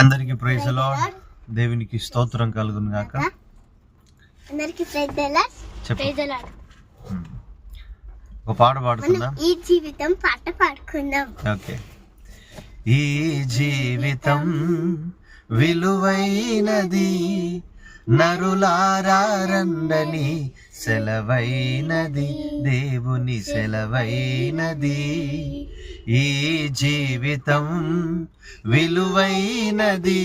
అందరికి praise the lord. దేవునికి స్తోత్రం కలుగును గాక. అందరికి praise the lord. Praise the lord. ఒక పాట పాడుకుందాం. ఈ జీవితం పాట పాడుకుందాం. ఓకే. ఈ జీవితం విలువైనది, నరులారా రండని సెలవైనది, దేవుని సెలవైనది. ఈ జీవితం విలువైనది,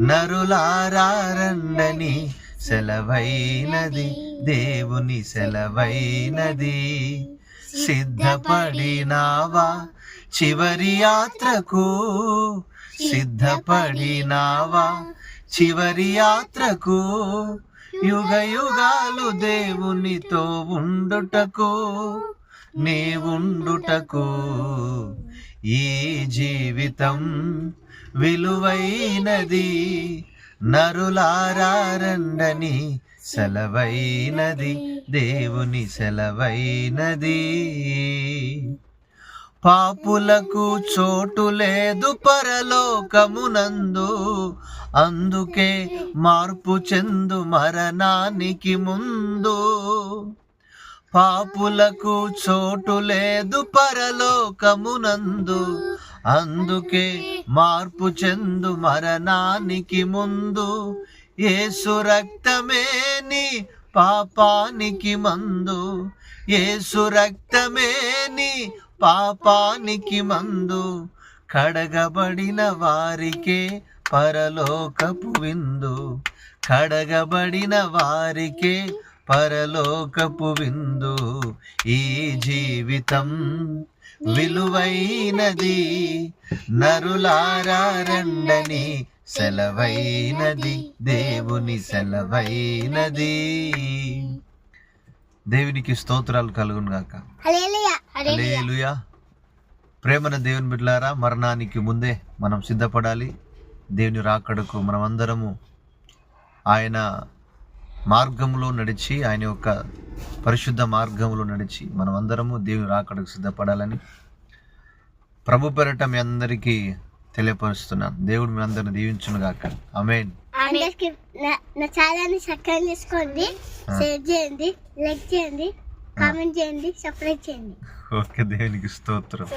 నరులారా రండని సెలవైనది, దేవుని సెలవైనది. సిద్ధపడినావా చివరి యాత్రకు, సిద్ధపడినావా చివరి యాత్రకు, యుగ యుగాలు దేవునితో ఉండుటకు, నీవుండుటకు. ఈ జీవితం విలువైనది, నరులారా రండని సెలవైనది, దేవుని సెలవైనది. పాపులకు చోటు లేదు పరలోకమునందు, అందుకే మార్పు చెందు మరణానికి ముందు. పాపులకు చోటు లేదు పరలోకమునందు, అందుకే మార్పు చెందు మరణానికి ముందు. యేసు రక్తమే నీ పాపానికి మందు, యేసు రక్తమే నీ పాపానికి మందు. కడగబడిన వారికే పరలోకపు విందు, కడగబడిన వారికే పరలోకపు విందు. ఈ జీవితం విలువైనది, నరులారా రండని సెలవైనది, దేవుని సెలవైనది. దేవునికి స్తోత్రాలు కలుగును గాక. హల్లెలూయా. ప్రేమన దేవుని బిడ్డలారా, మరణానికి ముందే మనం సిద్ధపడాలి. దేవుని రాకడకు మనం అందరము ఆయన మార్గంలో నడిచి, ఆయన యొక్క పరిశుద్ధ మార్గంలో నడిచి మనం అందరము దేవుని రాకడకు సిద్ధపడాలని ప్రభు పేరట మీ అందరికీ తెలియపరుస్తున్నాను. దేవుడు మీ అందరిని దీవించును గాక. ఆమేన్. అందరికి నా ఛానల్ని సబ్స్క్రైబ్ చేసుకోండి, షేర్ చేయండి, లైక్ చేయండి, కామెంట్ చేయండి, సబ్స్క్రైబ్ చేయండి. ఓకే. దేవునికి స్తోత్రం.